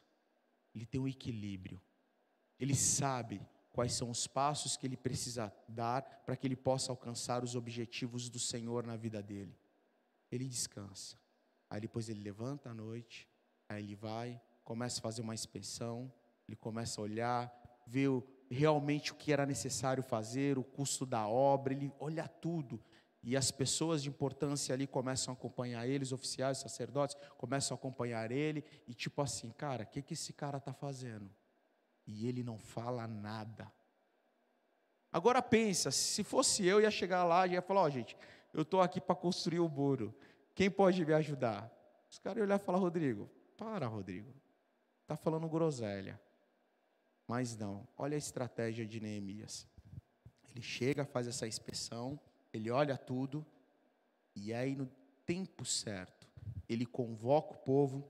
ele tem um equilíbrio, ele sabe quais são os passos que ele precisa dar para que ele possa alcançar os objetivos do Senhor na vida dele. Ele descansa. Aí depois ele levanta à noite, aí ele vai, começa a fazer uma inspeção, ele começa a olhar, vê realmente o que era necessário fazer, o custo da obra, ele olha tudo. E as pessoas de importância ali começam a acompanhar ele, os oficiais, os sacerdotes, começam a acompanhar ele, e tipo assim, cara, o que esse cara está fazendo? E ele não fala nada. Agora pensa, se fosse eu, ia chegar lá e ia falar, gente, eu estou aqui para construir o muro, quem pode me ajudar? Os caras iam olhar e falar, Rodrigo, está falando groselha. Mas não, olha a estratégia de Neemias. Ele chega, faz essa inspeção, ele olha tudo, e aí no tempo certo, ele convoca o povo,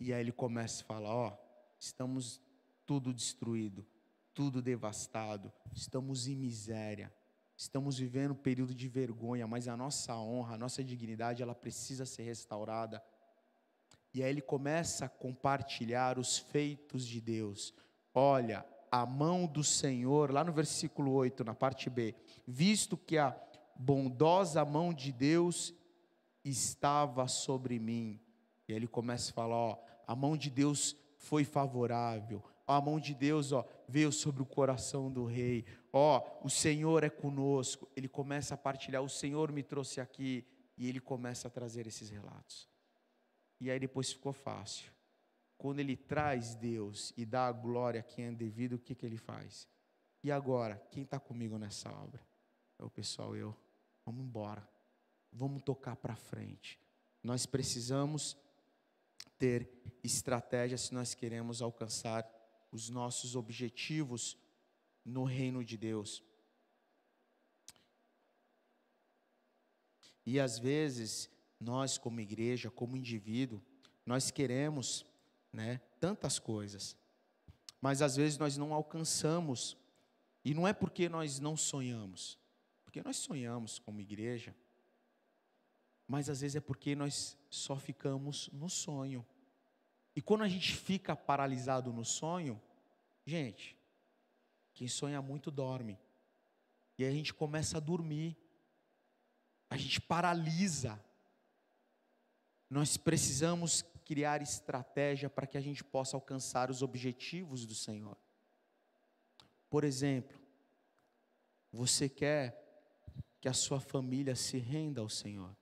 e aí ele começa a falar, estamos tudo destruído, tudo devastado, estamos em miséria, estamos vivendo um período de vergonha, mas a nossa honra, a nossa dignidade, ela precisa ser restaurada. E aí ele começa a compartilhar os feitos de Deus. Olha, a mão do Senhor, lá no versículo 8, na parte B, visto que a bondosa mão de Deus estava sobre mim. E aí ele começa a falar, ó, a mão de Deus foi favorável, a mão de Deus, ó, veio sobre o coração do rei, ó, o Senhor é conosco. Ele começa a partilhar, o Senhor me trouxe aqui, e ele começa a trazer esses relatos. E aí depois ficou fácil. Quando ele traz Deus e dá a glória a quem é devido, o que ele faz? E agora, quem está comigo nessa obra? É o pessoal, vamos embora, vamos tocar para frente. Nós precisamos ter estratégia se nós queremos alcançar os nossos objetivos no reino de Deus. E às vezes, nós como igreja, como indivíduo, nós queremos, tantas coisas, mas às vezes nós não alcançamos, e não é porque nós não sonhamos, porque nós sonhamos como igreja, mas às vezes é porque nós só ficamos no sonho. E quando a gente fica paralisado no sonho, gente, quem sonha muito dorme, e aí a gente começa a dormir, a gente paralisa. Nós precisamos criar estratégia para que a gente possa alcançar os objetivos do Senhor. Por exemplo, você quer que a sua família se renda ao Senhor?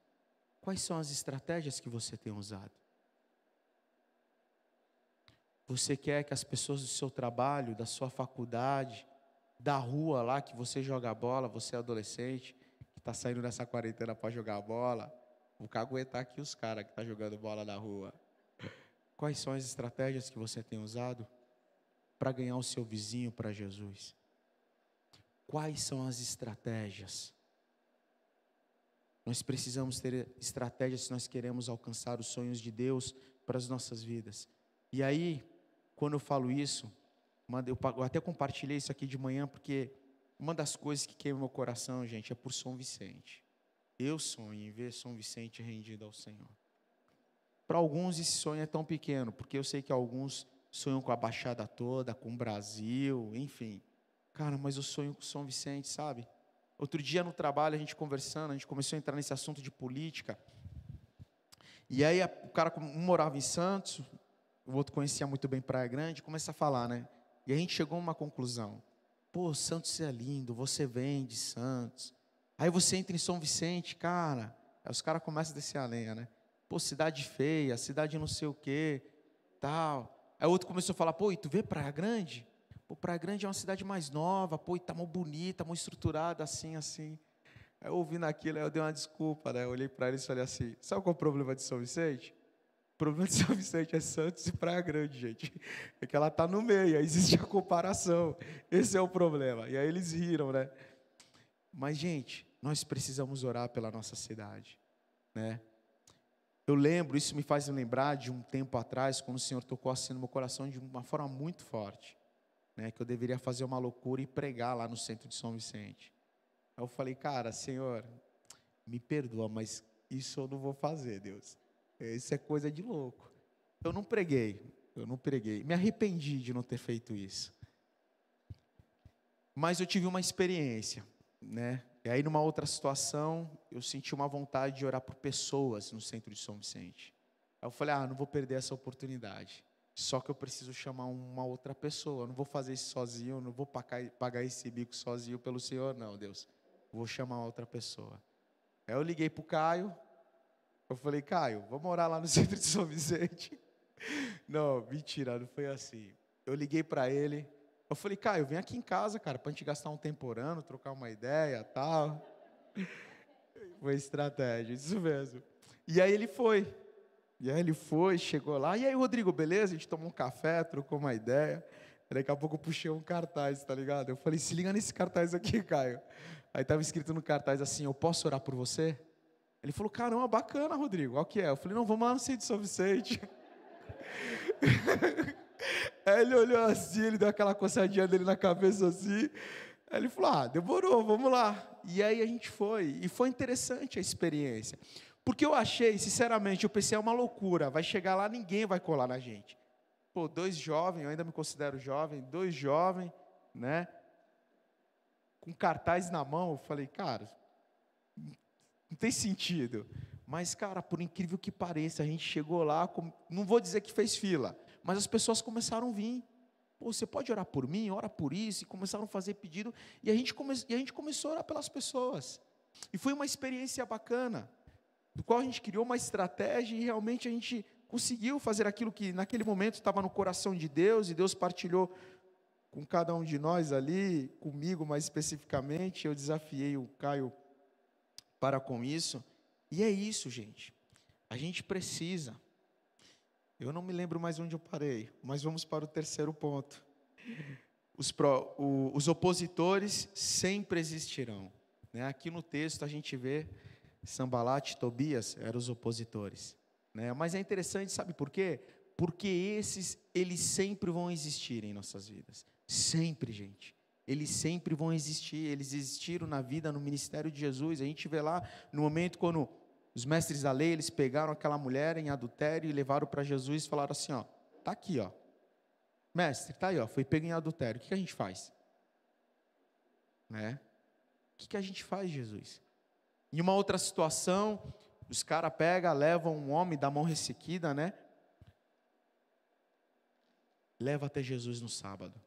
Quais são as estratégias que você tem usado? Você quer que as pessoas do seu trabalho, da sua faculdade, da rua lá que você joga bola, você é adolescente, que está saindo dessa quarentena para jogar bola, vou aguentar aqui os caras que estão jogando bola na rua. Quais são as estratégias que você tem usado para ganhar o seu vizinho para Jesus? Quais são as estratégias? Nós precisamos ter estratégias se nós queremos alcançar os sonhos de Deus para as nossas vidas. E aí, quando eu falo isso, eu até compartilhei isso aqui de manhã, porque uma das coisas que queima meu coração, gente, é por São Vicente. Eu sonho em ver São Vicente rendido ao Senhor. Para alguns esse sonho é tão pequeno, porque eu sei que alguns sonham com a Baixada toda, com o Brasil, enfim. Cara, mas eu sonho com São Vicente, sabe? Outro dia no trabalho, a gente conversando, a gente começou a entrar nesse assunto de política. E aí o cara, um morava em Santos, o outro conhecia muito bem Praia Grande, começa a falar, né? E a gente chegou a uma conclusão. Pô, Santos é lindo, você vem de Santos. Aí você entra em São Vicente, cara. Aí os caras começam a descer a lenha, né? Pô, cidade feia, cidade não sei o quê, tal. Aí o outro começou a falar, pô, e tu vê Praia Grande? Pô, Praia Grande é uma cidade mais nova, pô, e tá mó bonita, mó estruturada, assim. Aí eu ouvindo aquilo, aí eu dei uma desculpa, né? Eu olhei para ele e falei assim, sabe qual é o problema de São Vicente? O problema de São Vicente é Santos e Praia Grande, gente. É que ela tá no meio, aí existe a comparação. Esse é o problema. E aí eles riram, né? Mas, gente, nós precisamos orar pela nossa cidade, né? Eu lembro, isso me faz lembrar de um tempo atrás, quando o Senhor tocou assim no meu coração de uma forma muito forte, né? Que eu deveria fazer uma loucura e pregar lá no centro de São Vicente. Aí eu falei, cara, Senhor, me perdoa, mas isso eu não vou fazer, Deus. Isso é coisa de louco. Eu não preguei. Me arrependi de não ter feito isso. Mas eu tive uma experiência, né? E aí, numa outra situação, eu senti uma vontade de orar por pessoas no centro de São Vicente. Aí eu falei, não vou perder essa oportunidade. Só que eu preciso chamar uma outra pessoa. Eu não vou fazer isso sozinho, eu não vou pagar esse bico sozinho pelo Senhor, não, Deus. Vou chamar outra pessoa. Aí eu liguei para o Caio. Eu falei, Caio, vamos orar lá no centro de São Vicente? Não, mentira, não foi assim. Eu liguei para ele. Eu falei, Caio, vem aqui em casa, cara, para a gente gastar um tempo orando, trocar uma ideia, tal. Foi estratégia, isso mesmo. E aí ele foi. Chegou lá. E aí, Rodrigo, beleza? A gente tomou um café, trocou uma ideia. Daqui a pouco eu puxei um cartaz, tá ligado? Eu falei, se liga nesse cartaz aqui, Caio. Aí estava escrito no cartaz assim, eu posso orar por você? Ele falou, caramba, bacana, Rodrigo, qual que é? Eu falei, não, vamos lá no centro de São Vicente. Aí ele olhou assim, ele deu aquela coçadinha dele na cabeça assim. Aí ele falou, demorou, vamos lá. E aí a gente foi, e foi interessante a experiência. Porque eu achei, sinceramente, eu pensei, é uma loucura, vai chegar lá, ninguém vai colar na gente. Pô, 2 jovens, eu ainda me considero jovem, 2 jovens, né? Com cartaz na mão, eu falei, cara, não tem sentido. Mas, cara, por incrível que pareça, a gente chegou lá, não vou dizer que fez fila, mas as pessoas começaram a vir. Pô, você pode orar por mim? Ora por isso. E começaram a fazer pedido, e a gente começou a orar pelas pessoas. E foi uma experiência bacana, do qual a gente criou uma estratégia e realmente a gente conseguiu fazer aquilo que naquele momento estava no coração de Deus, e Deus partilhou com cada um de nós ali, comigo mais especificamente. Eu desafiei o Caio para com isso, e é isso, gente. A gente precisa. Eu não me lembro mais onde eu parei, mas vamos para o terceiro ponto. Os opositores sempre existirão, né? Aqui no texto a gente vê Sanbalat e Tobias eram os opositores, né? Mas é interessante, sabe por quê? Porque eles sempre vão existir em nossas vidas. Sempre, gente. Eles sempre vão existir. Eles existiram na vida, no ministério de Jesus. A gente vê lá no momento quando os mestres da lei, eles pegaram aquela mulher em adultério e levaram para Jesus e falaram assim, ó, tá aqui, ó. Mestre, tá aí, ó, foi pego em adultério. O que a gente faz? Né? O que a gente faz, Jesus? Em uma outra situação, os caras pegam, levam um homem da mão ressequida, né? Leva até Jesus no sábado.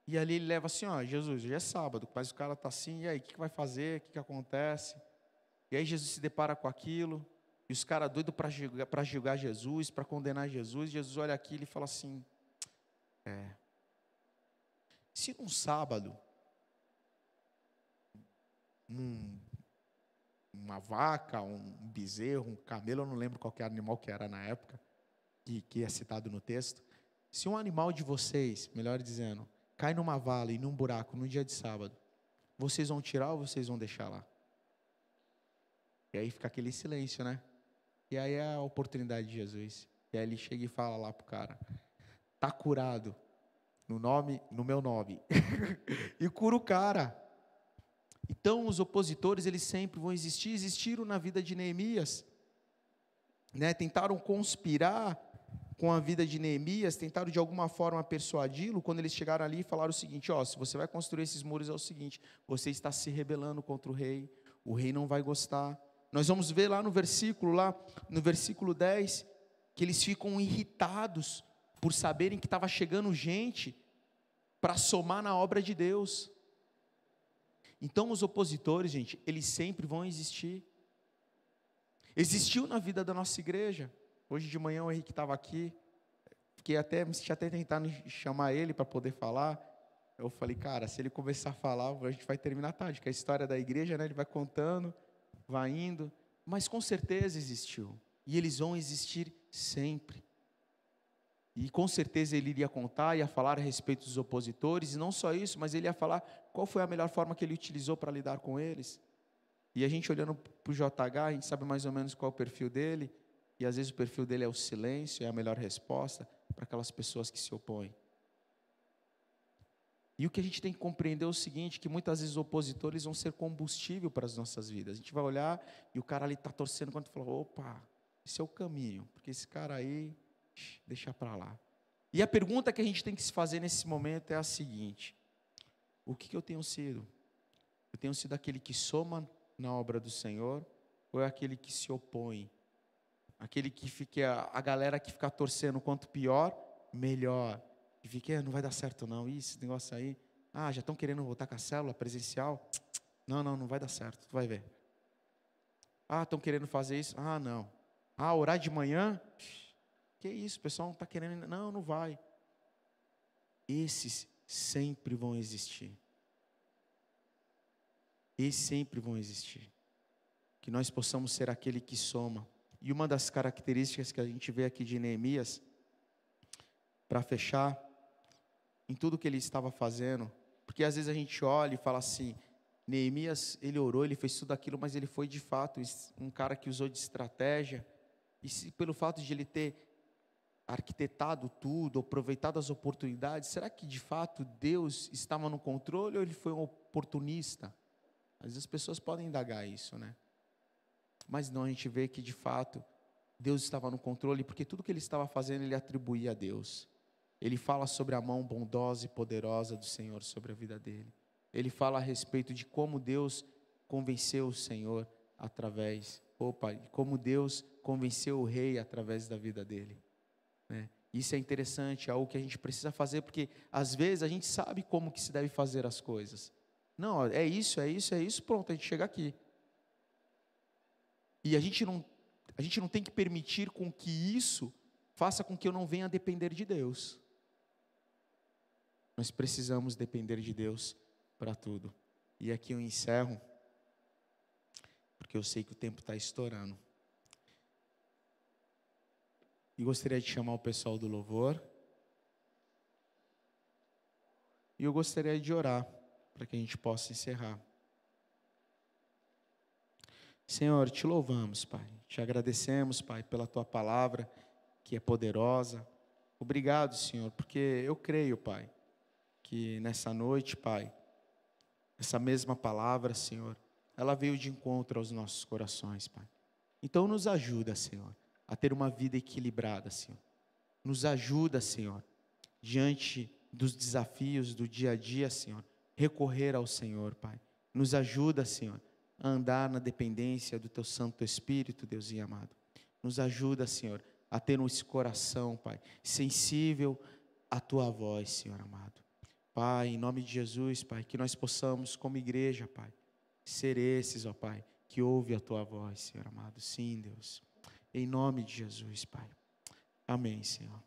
E ali ele leva assim, ó, Jesus, hoje é sábado, mas o cara está assim, e aí, o que vai fazer? O que acontece? E aí Jesus se depara com aquilo, e os caras doidos para julgar Jesus, para condenar Jesus. Jesus olha aquilo e fala assim, se num sábado, uma vaca, um bezerro, um camelo, eu não lembro qual que era o animal que era na época, que é citado no texto, se um animal de vocês, melhor dizendo, cai numa vala e num buraco no dia de sábado, vocês vão tirar ou vocês vão deixar lá? E aí fica aquele silêncio, né? E aí é a oportunidade de Jesus. E aí ele chega e fala lá pro cara, tá curado no meu nome. E cura o cara. Então os opositores, eles sempre vão existir, existiram na vida de Neemias, né? Tentaram conspirar com a vida de Neemias, tentaram de alguma forma persuadi-lo, quando eles chegaram ali e falaram o seguinte, ó, se você vai construir esses muros é o seguinte, você está se rebelando contra o rei não vai gostar. Nós vamos ver lá no versículo 10, que eles ficam irritados por saberem que estava chegando gente para somar na obra de Deus. Então os opositores, gente, eles sempre vão existir. Existiu na vida da nossa igreja. Hoje de manhã o Henrique estava aqui, me senti até tentando chamar ele para poder falar. Eu falei, cara, se ele começar a falar, a gente vai terminar tarde, que é a história da igreja, né? Ele vai contando, vai indo, mas com certeza existiu, e eles vão existir sempre. E com certeza ele iria contar, ia falar a respeito dos opositores, e não só isso, mas ele ia falar qual foi a melhor forma que ele utilizou para lidar com eles. E a gente olhando para o JH, a gente sabe mais ou menos qual é o perfil dele, e às vezes o perfil dele é o silêncio, é a melhor resposta para aquelas pessoas que se opõem. E o que a gente tem que compreender é o seguinte, que muitas vezes os opositores vão ser combustível para as nossas vidas. A gente vai olhar e o cara ali está torcendo quando fala, opa, esse é o caminho, porque esse cara aí, deixa para lá. E a pergunta que a gente tem que se fazer nesse momento é a seguinte, o que eu tenho sido? Eu tenho sido aquele que soma na obra do Senhor, ou é aquele que se opõe? Aquele que fica, a galera que fica torcendo, quanto pior, melhor. E fica, não vai dar certo não, esse negócio aí, já estão querendo voltar com a célula presencial, não vai dar certo, tu vai ver. Estão querendo fazer isso, não. Orar de manhã, que isso, o pessoal não está querendo, não vai. Esses sempre vão existir. Esses sempre vão existir. Que nós possamos ser aquele que soma. E uma das características que a gente vê aqui de Neemias, para fechar, em tudo que ele estava fazendo, porque às vezes a gente olha e fala assim, Neemias, ele orou, ele fez tudo aquilo, mas ele foi de fato um cara que usou de estratégia, e se pelo fato de ele ter arquitetado tudo, aproveitado as oportunidades, será que de fato Deus estava no controle ou ele foi um oportunista? Às vezes as pessoas podem indagar isso, né? Mas não, a gente vê que de fato Deus estava no controle, porque tudo que ele estava fazendo ele atribuía a Deus. ele fala sobre a mão bondosa e poderosa do Senhor sobre a vida dele. Ele fala a respeito de como Deus convenceu o Senhor através, como Deus convenceu o rei através da vida dele, né? Isso é interessante, é algo que a gente precisa fazer, porque às vezes a gente sabe como que se deve fazer as coisas. Não, ó, é isso, pronto, a gente chega aqui. E a gente não tem que permitir com que isso faça com que eu não venha a depender de Deus. Nós precisamos depender de Deus para tudo. E aqui eu encerro, porque eu sei que o tempo está estourando. E gostaria de chamar o pessoal do louvor. E eu gostaria de orar, para que a gente possa encerrar. Senhor, te louvamos, Pai. Te agradecemos, Pai, pela Tua palavra, que é poderosa. Obrigado, Senhor, porque eu creio, Pai, que nessa noite, Pai, essa mesma palavra, Senhor, ela veio de encontro aos nossos corações, Pai. Então nos ajuda, Senhor, a ter uma vida equilibrada, Senhor. Nos ajuda, Senhor, diante dos desafios do dia a dia, Senhor, recorrer ao Senhor, Pai. Nos ajuda, Senhor, a andar na dependência do Teu Santo Espírito, Deusinho amado. Nos ajuda, Senhor, a ter esse coração, Pai, sensível à Tua voz, Senhor amado. Pai, em nome de Jesus, Pai, que nós possamos, como igreja, Pai, ser esses, ó Pai, que ouve a Tua voz, Senhor amado. Sim, Deus. Em nome de Jesus, Pai. Amém, Senhor.